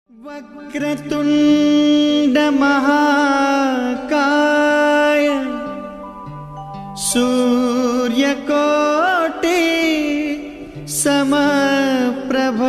वक्रतुंड महाकाय सूर्यकोटि समप्रभ।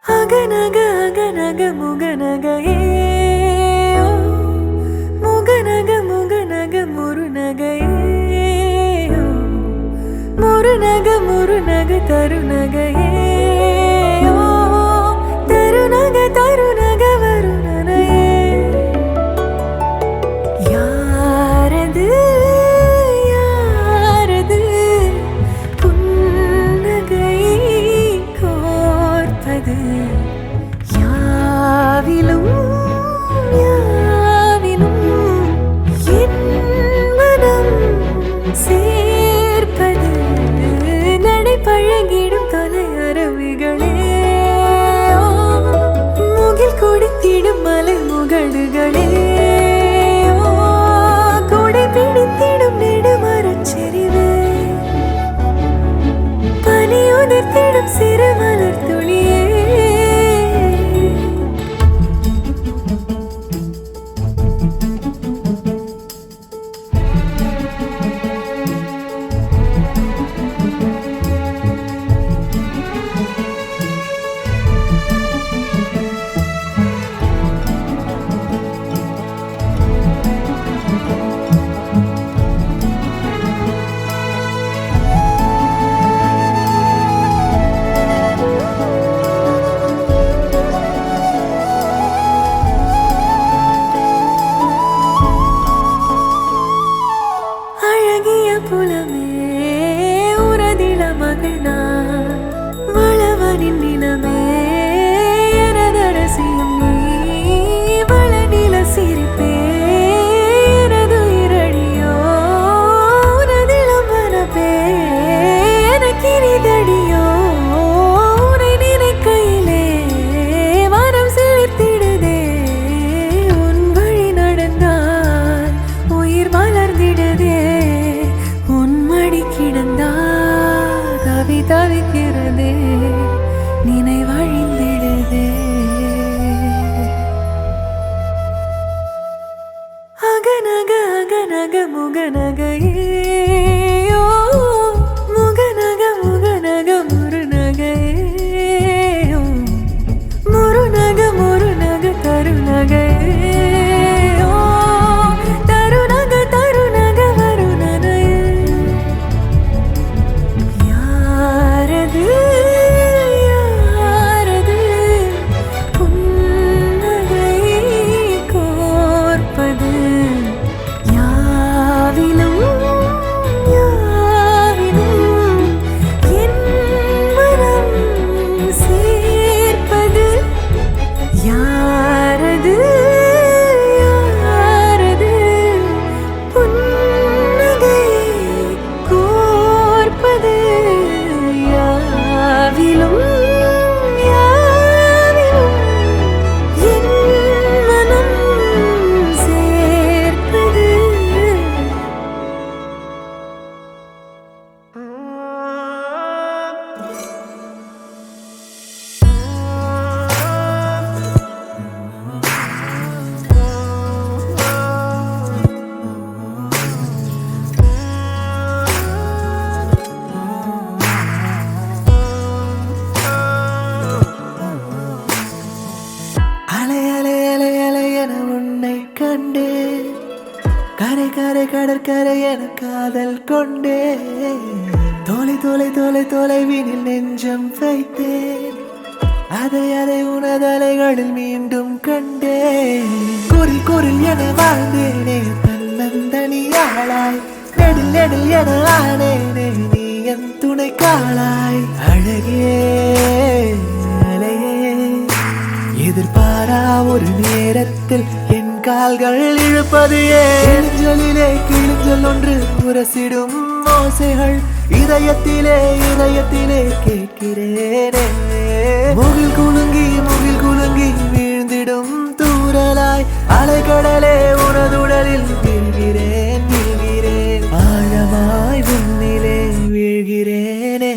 அகநக அகநக முகநகையே முகநக முகநக முருநகையே முருநக முருநக தருநகையே தருநக தருநக வருணனையே யாரது யாரது புன்னகை கோர்ப்பது யாவிலும் யாவிலும் என் மனம் சேர்ப்பது நடை பழகிடும் தொலை அரவிகளே முகில் கொடுத்திடும் மலை முகடுகளே கொடை பிடித்திடும் நெடுமரச் செறிவே பனி உதிர்த்திடும் சிறு மலர் துளியே கடற்கரை கடற்கரை என காதல் கொண்டே தொலை தொலை தொலை தொலைவினில் நெஞ்சம் வைத்தேன் அதை அதை உனதலைகளில் மீண்டும் கண்டே குரில் குரில் என வாழ்ந்தேனே தன்னந்தனியாளாய் நெடில் நெடில் என ஆனேனே நீ என் துணை காளாய் அழகே அலையே எதிர்பாரா ஒரு நேரத்தில் என் கால்கள் இழுப்பது ஏஞ்சலிலே கிழிஞ்சல் ஒன்று உரசிடும் ஓசைகள் இதயத்திலே இதயத்திலே கேட்கிறேனே முகில் குலுங்கி வீழ்ந்திடும் தூரலாய் அலைக்கடலே உனதுடலில் வீழ்கிறேன் வீழ்கிறேன் ஆழமாய் விண்ணிலே வீழ்கிறேனே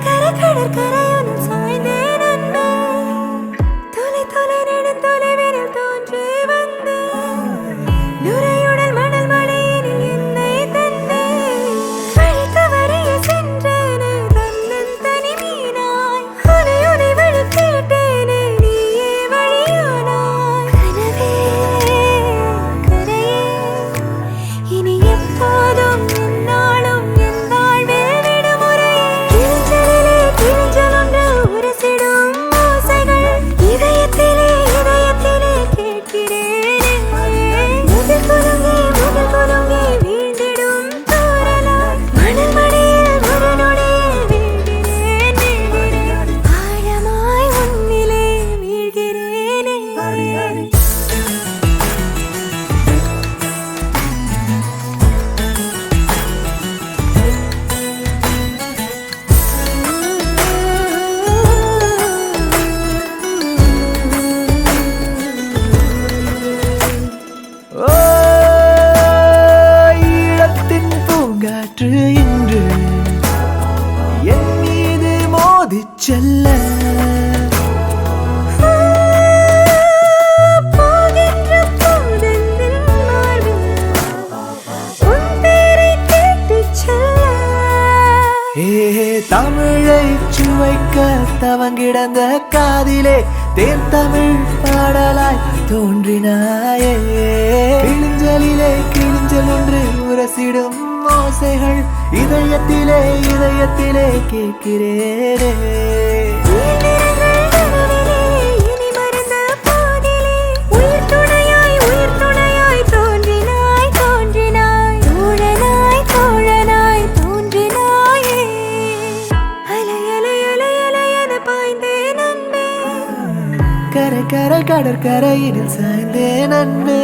கடற்கரையுடன் சாய்ந்தேன் அன்பே தொலை தொலை நெடும் தொலைவினில் தோன்றி வந்து நுரையுடல் மணல் மழையினில் என்னை தந்தே வழி தவறிய சென்றேனே தன்னன் தனி மீனாய் உனை உனை வழி கேட்டேனே நீயே வழியானாய் கனவே கரையே இனி எப்போதும் என்னாலும் என் வாழ்வில் விடுமுறையே கிழிஞ்சலொன்று உரசிடும் ஓசைகள் இதயத்திலே இதயத்திலே கேட்கிறேனே முகில் குலுங்கி வீழ்ந்திடும் தூரலாய் மணல் மடியில் ஒரு நொடியில் வீழ்கிறேன் வீழ்கிறேன் ஆழமாய் உன்னிலே வீழ்கிறேனே ஈழத்தின் பூங்காற்று இன்று என் மீது மோதிச் செல்ல போகின்ற போதெந்தில் மார்பில் உன் பேரை கேட்டுச் செல்ல தமிழை சுவைக்க தவங்கிடந்த காதிலே தேன் தமிழ் பாடலாய் தோன்றினாயே கிழிஞ்சலிலே கிழிஞ்சல் ஒன்று உரசிடும் ஓசைகள் இதயத்திலே இதயத்திலே கேட்கிறேனே இனி மறந்த பாதிலே உயிர் துணையாய் தோன்றினாய் தோன்றினாய் தோழனாய் தோழனாய் தோன்றினாயே அலை அலை அலை அலை என பாய்ந்தேன் அன்பே கரை கரை கடற்கரையினில் சாய்ந்தேன் அன்பே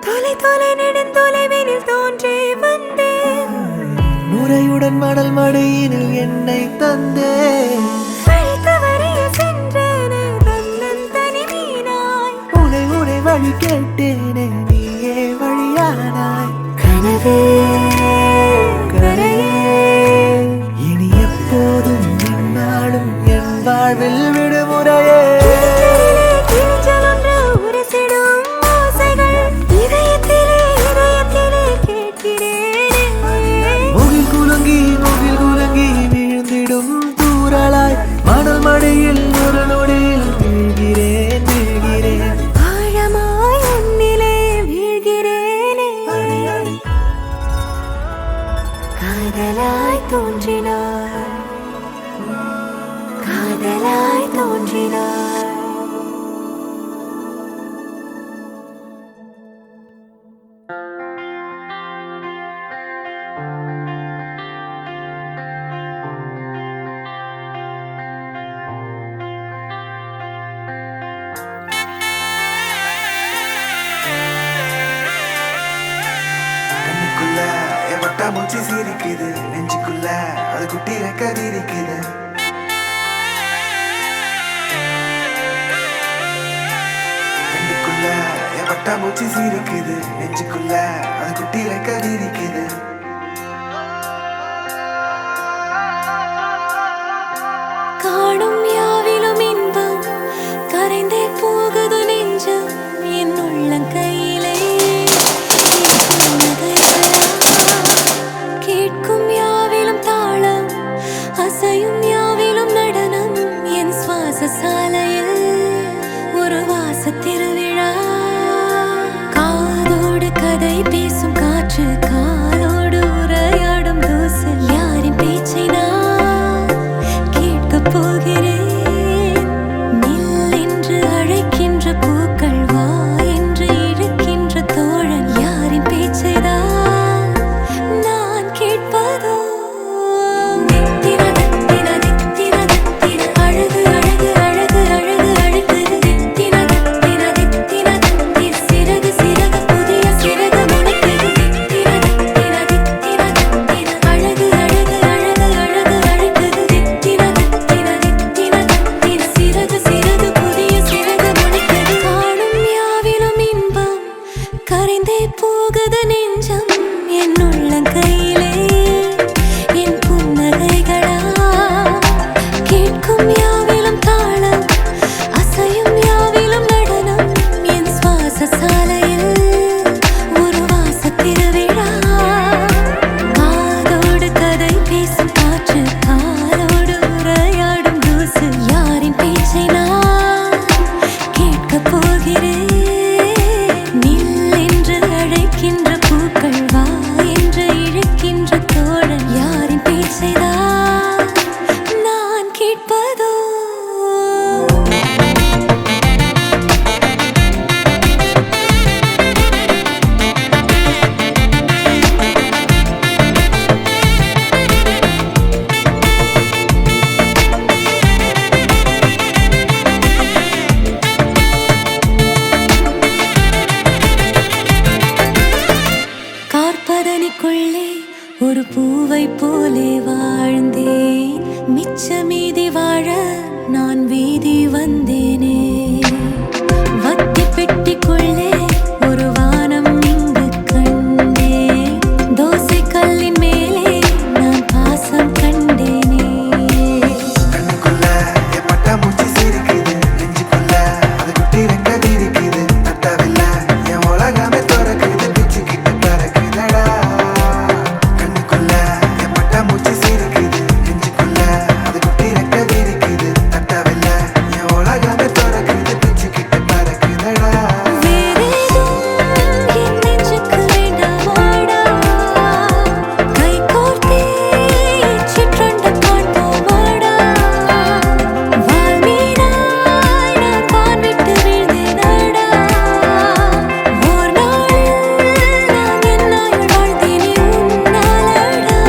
தொலை தொலை நெடுந்தொலைவினில் தோன்றி வந்தேன் நுரையுடன் மணல் மடியினில் என்னை தந்தேன் வழி தவறிய சென்றேனே தன்னன் தனி மீனாய் உனை உனை வழி கேட்டேனே நீயே வழியானாய் கனவே கரையே இனி எப்போதும் என்னாலும் என் வாழ்வில் விடுமுறையே கிழிஞ்சலொன்று உரசிடும் ஓசைகள் இதயத்திலே இதயத்திலே கேட்கிறேனே முகில் குலுங்கி வீழ்ந்திடும் தூரலாய் மணல் மடியில் ஒரு நொடியில் வீழ்கிறேன் வீழ்கிறேன் ஆழமாய் உன்னிலே வீழ்கிறேனே காதலாய் தோன்றினாய் காதலாய் தோன்றினாய் கண்ணுக்குள்ள என் மூச்சு சிரிக்குது நெஞ்சுக்குள்ள அது குட்டி ரெக்க விரிக்குது கண்ணுக்குள்ள என் மூச்சு சிரிக்குது நெஞ்சுக்குள்ள அது குட்டி ரெக்க விரிக்குது காணும் யாவில் ஒரு பூவை போலே வாழ்ந்தேன், மிச்ச மீதி வாழ நான் வீதி வந்தேனே. வத்தி பெட்டிக்குள்ளே ஒரு வானம் இங்கு கண்டேன், தோசை கல்லின் மேலே நான் பாசம் கண்டேனே. கண்ணுக்குள்ள என் பட்டாம்பூச்சி சிரிக்குது, நெஞ்சுக்குள்ள அது குட்டி ரெக்க விரிக்குது. தட்டவில்லை என் உலகமே திறக்குது, பிச்சுக்கிட்டு பறக்குதடா. கண்ணுக்குள்ள என் பட்டாம்பூச்சி சிரிக்குது, நெஞ்சுக்குள்ள அது குட்டி ரெக்க விரிக்குது. தட்டவில்லை என் உலகமே திறக்குது, பிச்சுக்கிட்டு பறக்குதடா. வேறேதும் என் நெஞ்சுக்கு வேண்டாமாடா, கை கோர்த்தே சிற்றண்ட காண்போமாடா. வால்மீனாய் நான் வான் விட்டு வீழ்ந்தேனடா, ஓர் நாளில் நான் என்னாயுள் வாழ்ந்தேனே உன்னாலடா.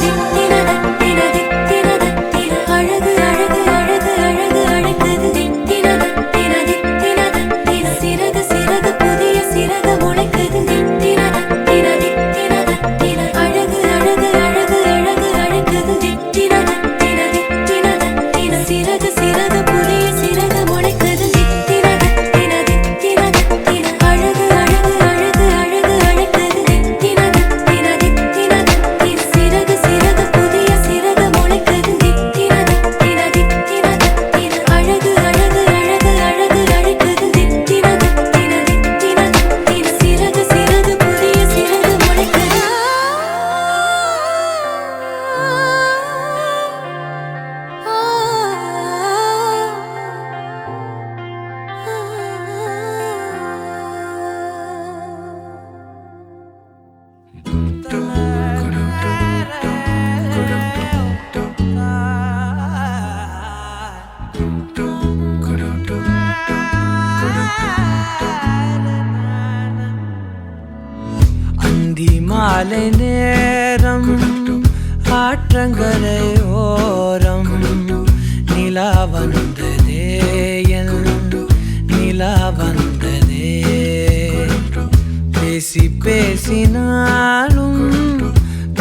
தித்தின தித்தின தித்தின அழகு அழகு அழகு அழகு அழைக்குது. தித்தின தித்தின தித்தின தித்தின சிறகு சிறகு புதிய சிறகு முளைக்குது. தித்தின தித்தின தித்தின தித்தின அழகு அழகு அழகு அழகு அழைக்குது. தித்தின தித்தின தித்தின தித்தின சிறகு சிறகு புதிய சிறகு முளைக்குது. தித்தின தித்தின தித்தின தித்தின அழகு அழகு அழகு அழகு அழைக்குது. தித்தின தித்தின தித்தின தித்தின சிறகு சிறகு புதிய சிறகு முளைக்குது. தித்தின தித்தின தித்தின தித்தின அழகு அழகு அழகு அழகு அழைக்குது. தித்தின தித்தின தித்தின தித்தின சிறகு சிறகு புதிய சிறகு முளைக்குது. அந்தி மாலை நேரம் ஆற்றங்கரை ஓரம் நிலா வந்ததே, என் நிலா வந்ததே. பேசி பேசினாலும்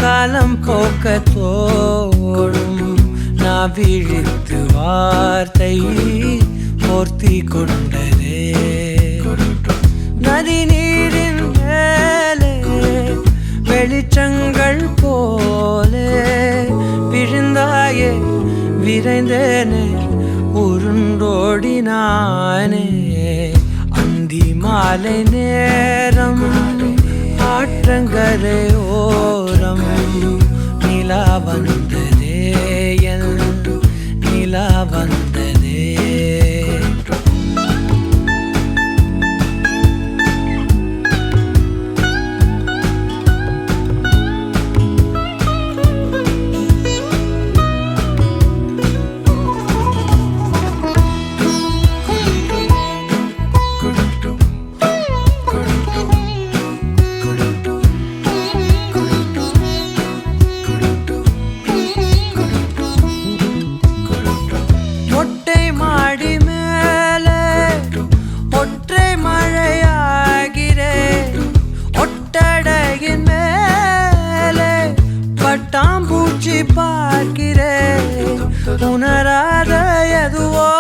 காலம் போக்க தோடும், நான் விழித்து வார்த்தை போர்த்தி கொண்டதே. நதி நீரின் மேலே வெளிச்சங்கள் போலே விழுந்தாயே, விரைந்தேனே உருண்டோடினானே. அந்தி மாலை நேரம் ஆற்றங்கரை ஓரம் நிலா வந்ததே, என் நிலா வந்ததே. மொட்டை மாடி மேலே ஒற்றை மழையாகிறேன், ஒட்டடையின் மேலே பட்டாம்பூச்சி பார்க்கிறேன். உணராத எதுவோ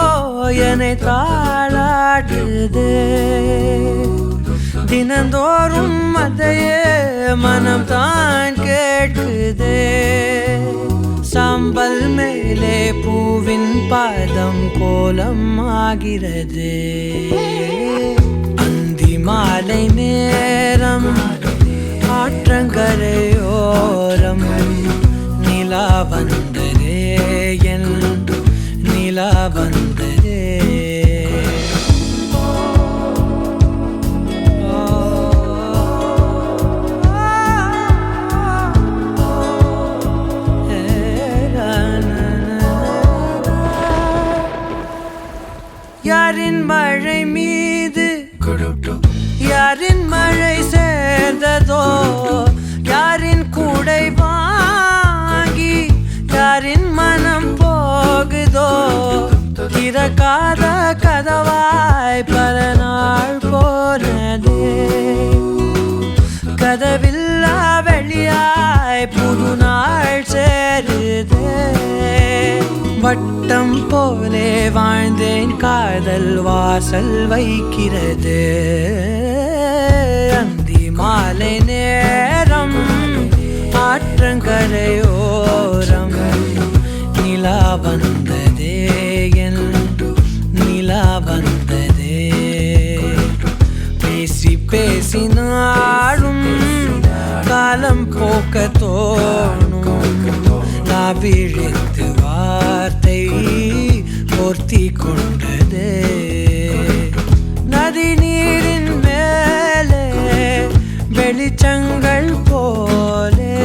என்னை தாளாட்டுதே, தினந்தோறும் அதையே மனம் தான் கேட்குதே. சாம்பல் மேலே பூவின் பாதம் கோலம் ஆகிறது. அந்தி மாலை நேரம் ஆற்றங்கரை ஓரம் நிலா வந்ததே, என் நிலா வந்ததே. யாரின் மழை மீது யாரின் மழை சேர்ந்ததோ, யாரின் கூடை வாங்கி யாரின் மனம் போகுதோ. திறக்காத கதவாய் பல நாள் போனதே, கதவில்லா வெளியா வாழ்ந்தேன் காதல் வாசல் வைக்கிறது அந்தி மாலை நேரம் ஆற்றங்கரையோரம் நிலா வந்ததே என் நிலா வந்ததே பேசி பேசி நாளும் காலம் போக்க தோணும் நான் விழித்து வார்த்தை போர்த்தி கொண்டதே நதி நீரின் மேலே வெளிச்சங்கள் போலே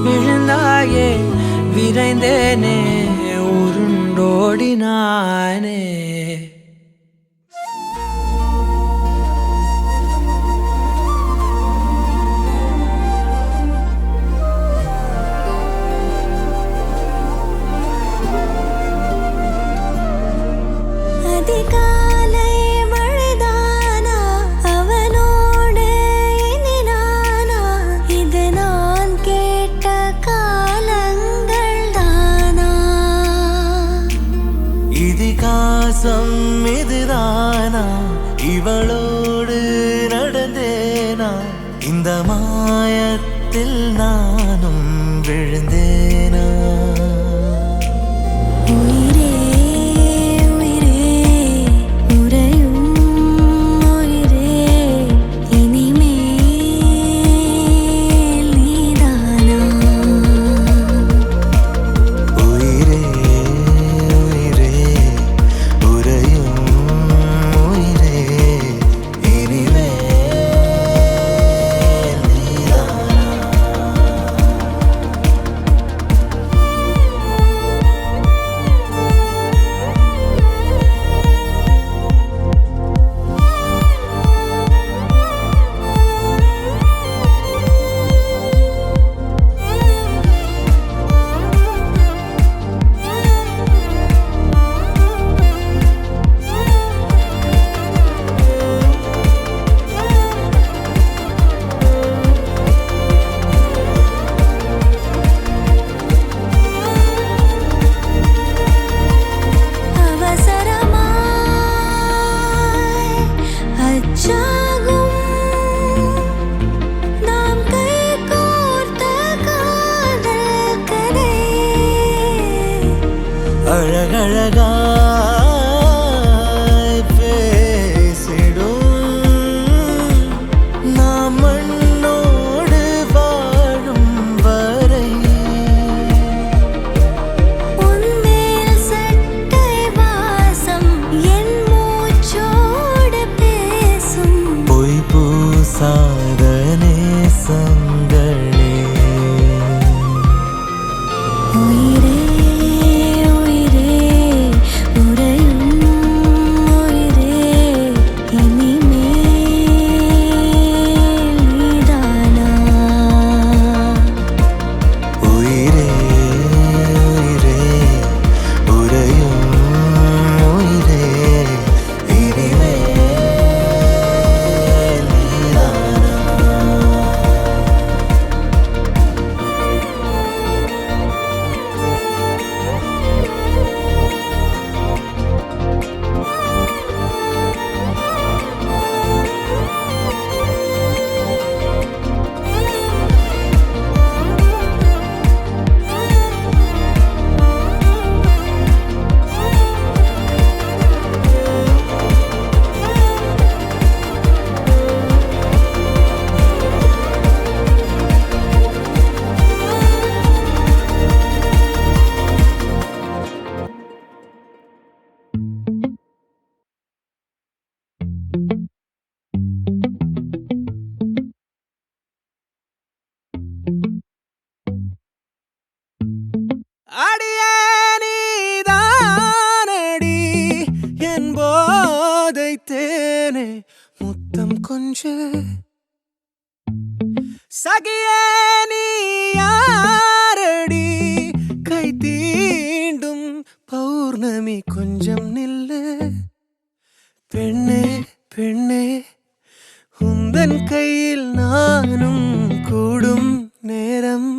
விழுந்தாயே விரைந்தேனே உருண்டோடினானே அதிகாலை மழைதானா அவனோடு இனி நானா இது நான் கேட்ட காலங்கள் தானா இதிகாசம் இதுதானா இவளோடு நடந்தேனா இந்த மாயத்தில் நானும் விழுந்தேனா உயிரே உயிரே உறையும் உயிரே இனிமேல் நீதானா உயிரே உயிரே உறையும் உயிரே இனிமேல் நீதானா அவசரமாய் அச்சாகும் நாம் கைகோர்த்த காதல் கதை அழகழகாய் பேசிடும் நாம் மண்ணோடு வாழும் வரை உன்மேல் சட்டை வாசம் என் மூச்சோடு பேசும் பொய் பூசாத நேசங்களே உயிரே உயிரே உறையும் உயிரே இனிமேல் நீதானா உயிரே உயிரே உறையும் உயிரே இனிமேல் நீதானா அடியே நீதானடி என் போதை தேனே முத்தம் கொஞ்சு சகியே நீ யாரடி கை தீண்டும் பௌர்ணமி கொஞ்சம் நில்லு பெண்ணே பெண்ணே உந்தன் கையில் நானும் கூடும் நேரம்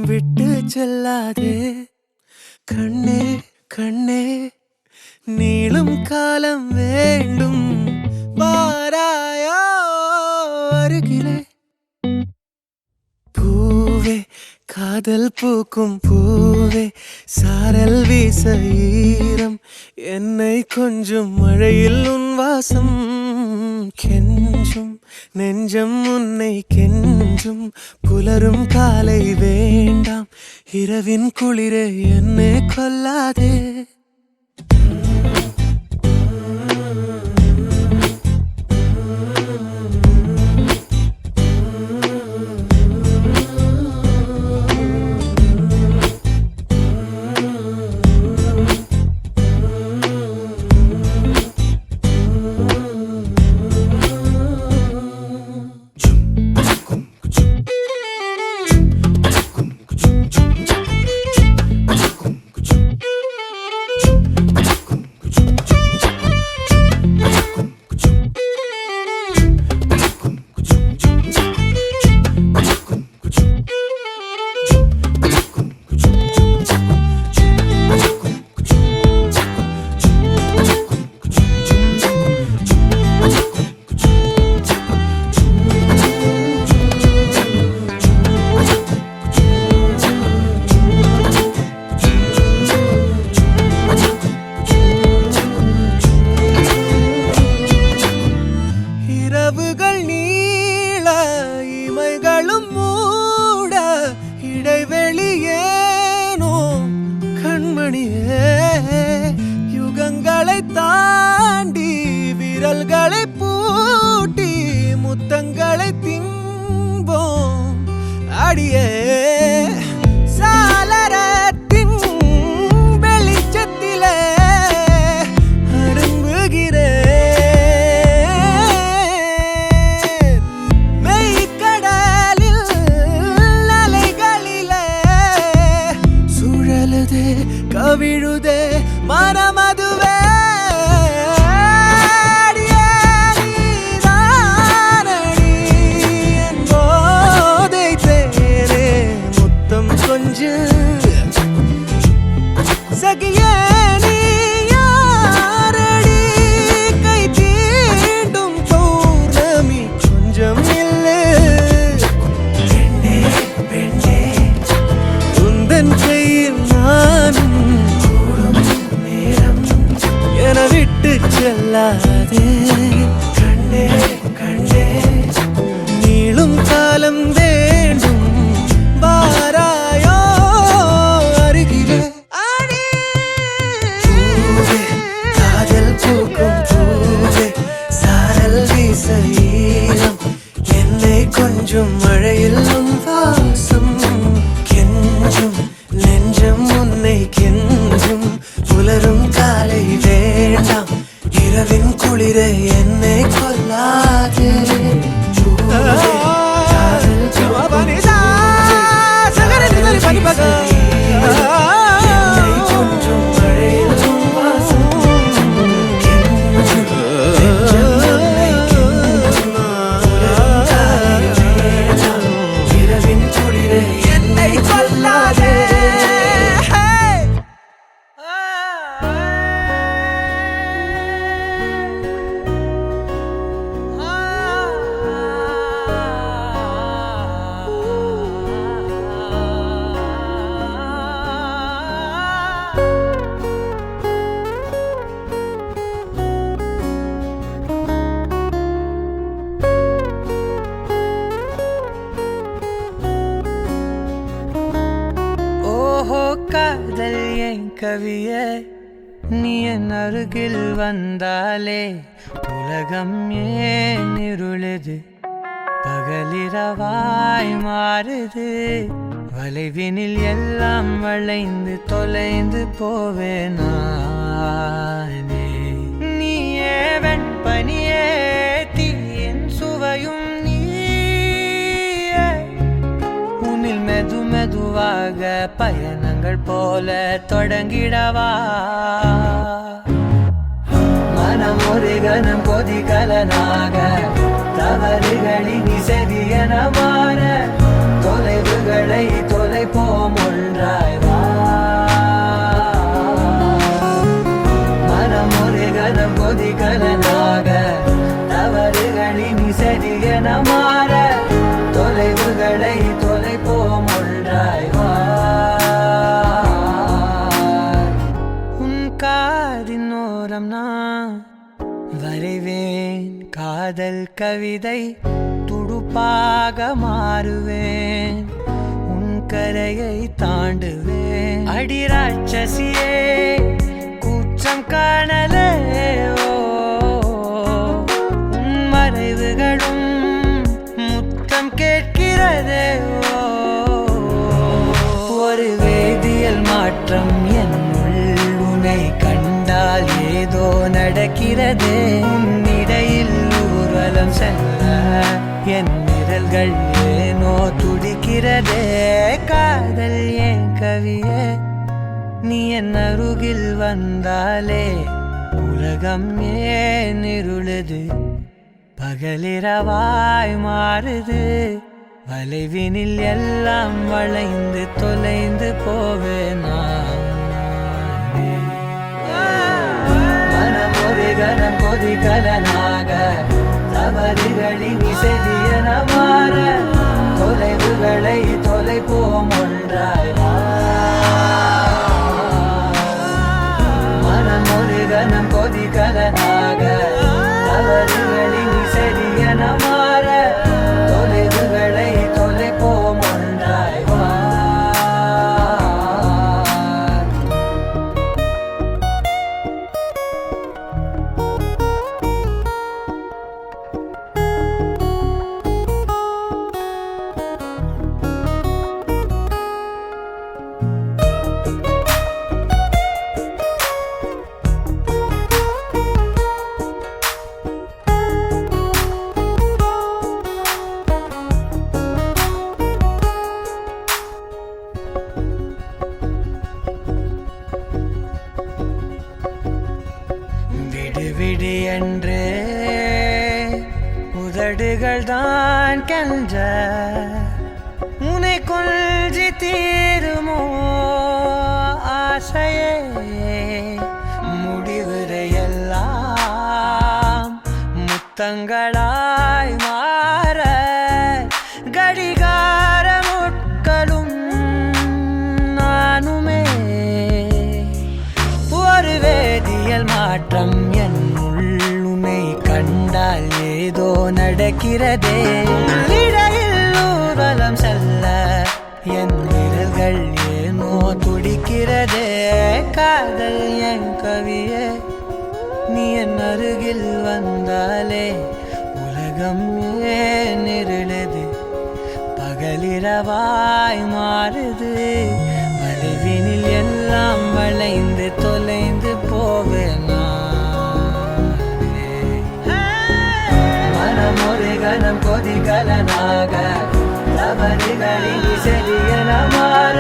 விட்டு செல்லாதே கண்ணே கண்ணே நீளும் காலம் வேண்டும் வாராயோ அருகிலே பூவே காதல் பூக்கும் பூவே சாரல் வீச ஈரம் என்னை கொஞ்சம் மழையில் உன் வாசம் கெஞ்சும் நெஞ்சம் உன்னை கெஞ்சும் புலரும் காலை வேண்டாம் இரவின் குளிரே என்னை கொல்லாதே இரவுகள் நீள இமைகளும் மூட இடைவெளியேனோ கண்மணியே யுகங்களை தாண்டி விரல்களை பூட்டி முத்தங்களை திம்போம் அடியே சாளரத்தின் வெளிச்சத்திலே கவிழுதே மனமதுவே போதை தேரே முத்தம் கொஞ்சம் சகியே நீ யாரடி கை தீண்டும் பௌர்ணமி கொஞ்சம் இல்லை பெண்ணே உந்தன் கையில் நானும் என விட்டு செல்லாதே கண்ணே கண்ணே நீளும் காலம் வேண்டும் வாராயோ அருகிலே பூவே காதல் பூக்கும் பூவே சாரல் வீச ஈரம் என்னை கொஞ்சம் மழையில் உன் வாசம் கெஞ்சும் நெஞ்சம் உன்னை கெஞ்சும் புலரும் காலை வேண்டாம் இரவின் குளிரை என்னை கொல்லாதே கொஞ்சம் மழையில் உன் வாசம் கெஞ்சும் நெஞ்சம் உன்னை கெஞ்சும் புலரும் காலை வேண்டாம் இரவின் குளிரை என்னை கொல்லாதே காதல் என் கவியே நீ என் அருகில் வந்தாலே உலகம் ஏன் இருளுது பகலிரவாய் மாறுது வளைவினில் எல்லாம் வளைந்து தொலைந்து போவேனானே நீயே வெண்பனியே தீயின் சுவையும் நீயே உன்னில் மெது மெதுவாக பயணங்கள் போல தொடங்கிடவா மனம் ஒரு கணம் கொதிகலனாக தவறுகளின் இசையன மாற தொலைவுகளை தொலைப்போம் ஒன்றாய் வா மனம் கவிதை துடுப்பாக மாறுவேன், உன் கரையை தாண்டுவேன். அடி ராட்சசியே கூச்சம் காணலே, உன் மறைவுகளும் முத்தம் கேட்கிறதே. ஒரு வேதியியல் மாற்றம் என்னுள் உன்னை கண்டால் ஏதோ நடக்கிறதே. இடையில் ஊர்வலம் செல்ல என் நிழல்கள் ஏனோ துடிக்கிறதே. காதல் ஏன் கவியே, நீ என் அருகில் வந்தாலே உலகம் ஏன் இருளுது, பகலிரவாய் மாறுது. வளைவினில் எல்லாம் வளைந்து தொலைந்து போவேனா. மனம் ஒரு கணம் கொதிகலனாக தவறுகளின் இசையன மாற, தொலைவுகளை தொலைப்போம் ஒன்றாய். மனம் ஒரு கணம் கொதிகலனாக தவறுகளின் இசையன மாற, தொலைவுகளை தொலைப்போம் ஒன்றாய். விடு விடு என்று உதடுகள் தான் கெஞ்ச, உன்னை கொஞ்சி தீருமோ ஆசையே. முடிவுரையெல்லாம் முத்தங்களாய் மாற, கடிகார முட்களும் நானுமே. ஒரு வேதியியல் மாற்றம் என்னுள் உன்னை கண்டால் ஏதோ நடக்கிறதே. இடையில் ஊர்வலம் செல்ல என் விரல்கள் ஏனோ துடிக்கிறதே. காதல் என் கவியே, நீ என் அருகில் வந்தாலே உலகம் ஏன் இருளுது, பகலிரவாய் மாறுது. வளைவினில் எல்லாம் வளைந்து தொலைந்து போவேனா. மனம் ஒரு கணம் கொதிகலனாக தவறுகளின் இசையன மாற,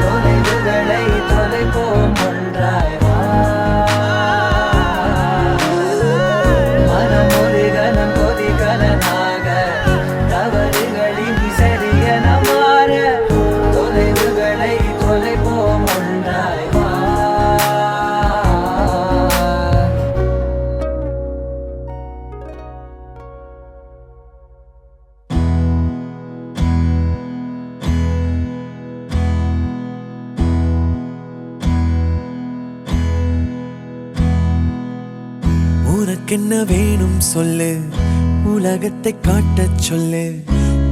தொலைவுகளை தொலைப்போம் ஒன்றாய். மனம் ஒரு கணம் கொதிகலனாக தவறுகளின் இசையன மாற, தொலைவுகளை தொலைப்போம் ஒன்றாய். உனக்கென்ன வேணும் சொல்லு, உலகத்தை காட்டச் சொல்லு.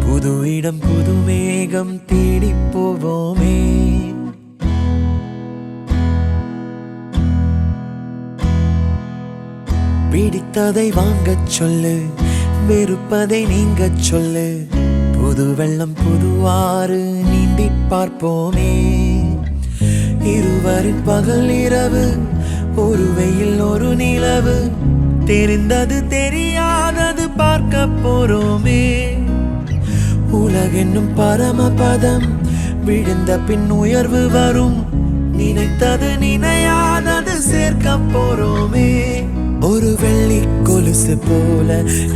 புது இடம் புது மேகம் தேடி போவோமே. பிடித்ததை வாங்கச் சொல்லு, வெறுப்பதை நீங்கச் சொல்லு. புது வெள்ளம் புதுவாறு நீந்தி பார்ப்போமே. இருவரின் பகல் இரவு, ஒரு வெயில் ஒரு நிலவு. தெரிந்தது தெரியாதது பார்க்க போறோமே. உலகென்னும் பரமபதம், விழுந்த பின் உயர்வு வரும். நினைத்தது நினையாதது சேர்க்க போறோமே. ஒரு வெள்ளி கொலுசு போல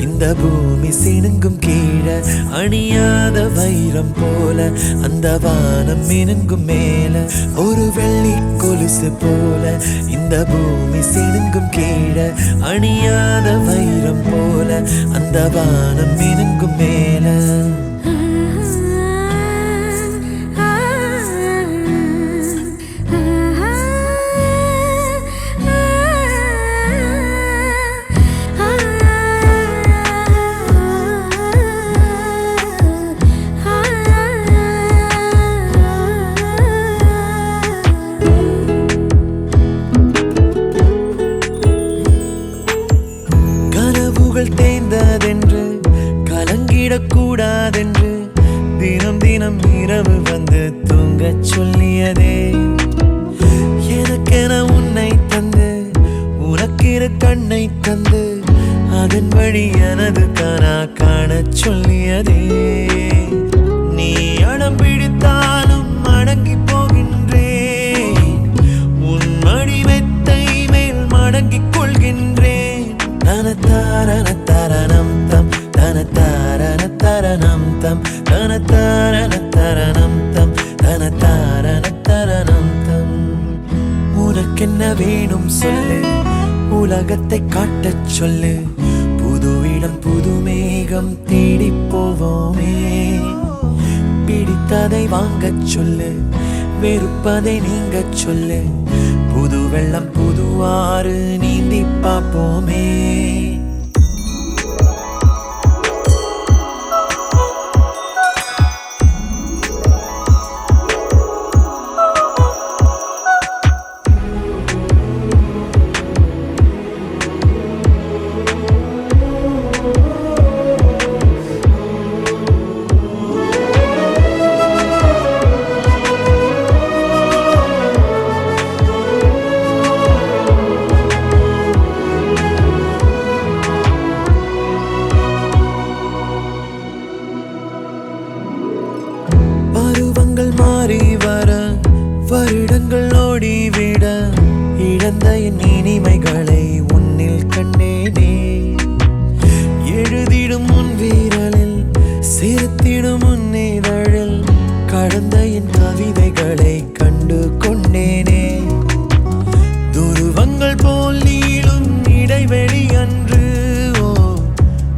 இந்த பூமி சினுங்கும் கீழே, அணியாத வைரம் போல அந்த வானம் மினுங்கும் மேல. ஒரு வெள்ளி கொலுசு போல இந்த பூமி சினுங்கும் கீழே, அணியாத வைரம் போல அந்த வானம் மினுங்கும் மேல. வேணும் சொல்லு, உலகத்தை காட்டச் சொல்லு. புது இடம் புது மேகம் தேடி போவோமே. பிடித்ததை வாங்கச் சொல்லு, வெறுப்பதை நீங்கச் சொல்லு. புது வெள்ளம் புது ஆறு நீந்தி பார்ப்போமே. பருவங்கள் மாறி வர வருடங்கள் ஓடிவிட இழந்த என் இனிமைகளை உன்னில் கண்டேனே. எழுதிடும் உன் வீரலில் சிரித்திடும் உன் இதழில் கடந்த என் கவிதைகளை கண்டு கொண்டேனே. துருவங்கள் போல் நீளும் இடைவெளி அன்று ஓ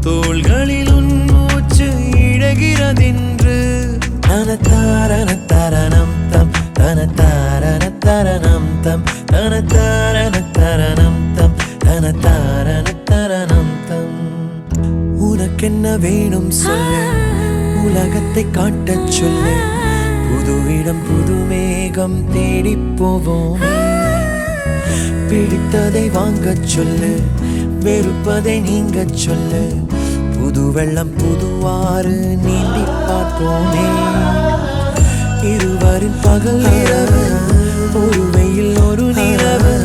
தோள்களில் உன் மூச்சு இழகிறதென்று. தனதாரண தரணம் தம் தனதாரண தரணம் தம் தனதாரண தரணம் தம் தனதாரண தரணம் தம். உனக்கென்ன வேணும் சொல்லு, உலகத்தை காட்டச் சொல்லு. புது இடம் புது மேகம் தேடி போவோமே. பிடித்ததை வாங்கச் சொல்லு, வெறுப்பதை நீங்கச் சொல்லு. புது வெள்ளம் புது ஆறு நீந்தி பார்ப்போமே. இருவரின் பகல் இரவு, ஒரு வெயில் ஒரு நிலவு.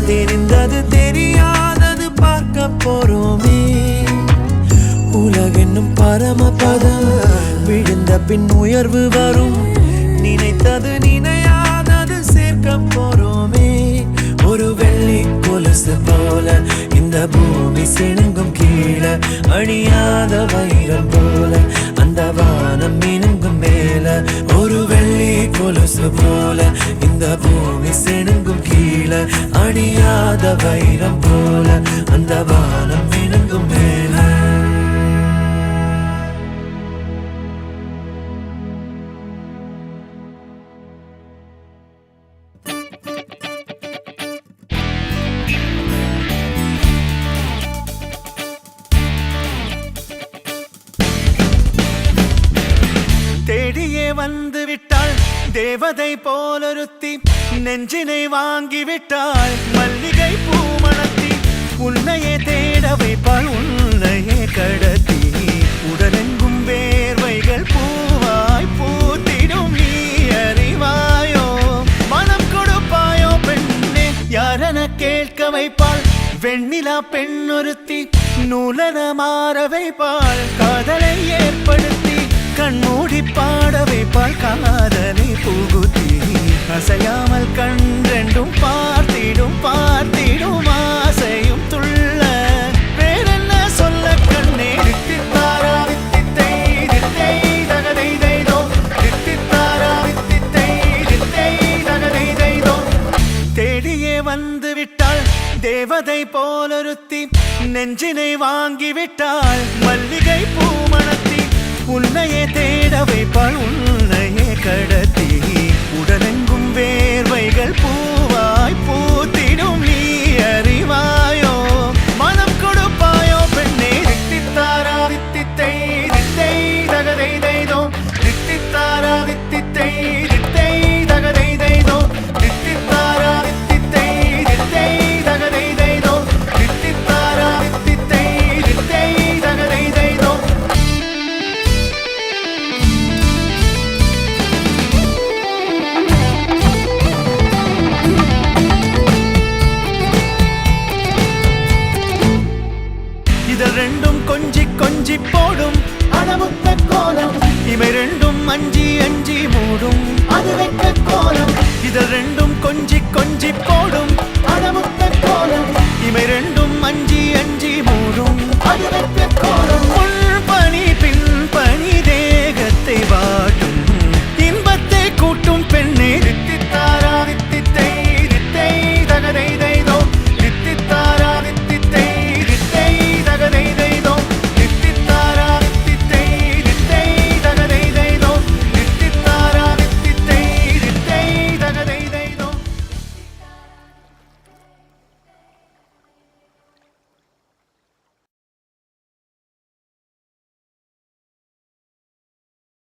தெரிந்தது தெரியாதது பார்க்க போறோமே. உலகென்னும் பரமபதம், விழுந்த பின் உயர்வு வரும். நினைத்தது நினையாதது சேர்க்க போறோமே. ஒரு வெள்ளி கொலுசு போல இந்த பூமி சிணுங்கும் கீழே. அழியாத வைரம் போல அந்த வானம் மினுங்கும் மேல. ஒரு வெள்ளி கொலுசு போல இந்த பூமி சிணுங்கும் கீழே. அழியாத வைரம் போல அந்த வானம் மினுங்கும் மேல. தேடியே வந்து விட்டாள் தேவதை போலொருத்தி. நெஞ்சினை வாங்கி விட்டாள் மல்லிகை பூமணத்தி. உன்னையே தேட வைப்பாள் உன்னையே கடத்தி. உடலெங்கும் வேர்வைகள் பூவாய் பூத்திடும் நீ அறிவாயோ. மனம் கொடுப்பாயோ பெண்ணே யாரென கேட்க வைப்பாள். வெண்ணிலா பெண்ணொருத்தி நூலன மாற வைப்பாள். காதலை ஏற்படுத்தி கண்மூடி பாட வைப்பாள். காதலை புகுத்தி அசையாமல் கண்டெண்டும் பார்த்திடும் பார்த்திடும் ஆசையும் துள்ள. வேறென்ன சொல்ல கண்ணே. தித்தித்தாரா வித்தித்தை தித்தை தகதை தைதோ. தித்தித்தாரா வித்தித்தை தித்தை தகதை தைதோ. தேடியே வந்து விட்டாள் தேவதை போலொருத்தி. நெஞ்சினை வாங்கி விட்டாள் மல்லிகை பூமணத்தி. உன்னையே தேட வைப்பாள் உன்னையே கடத்தி. உடலெங்கும் வேர்வைகள் பூவாய் பூத்திடும் நீ அறிவாயோ. மனம் கொடுப்பாயோ பெண்ணே. தித்தித்தாரா வித்தித்தை தித்தை தகதை தைதோ. தித்தித்தாரா வித்தித்தை தித்தை தகதை தைதோ. தித்தித்தாரா வித்தித்தை தித்தை தகதை தைதோ. தித்தித்தாரா வித்தித்தை தித்தை தகதை தைதோ. இதழ் ரெண்டும் கொஞ்சி கொஞ்சி போடும் அடமுத்த கோலம். இவை ரெண்டும் அஞ்சி அஞ்சி மூடும் அது வெட்ட கோலம். இதழ் ரெண்டும் கொஞ்சி கொஞ்சி போடும் அடமுத்த கோலம். இவை ரெண்டும் அஞ்சி அஞ்சி மூடும் அது வெட்ட கோலம்.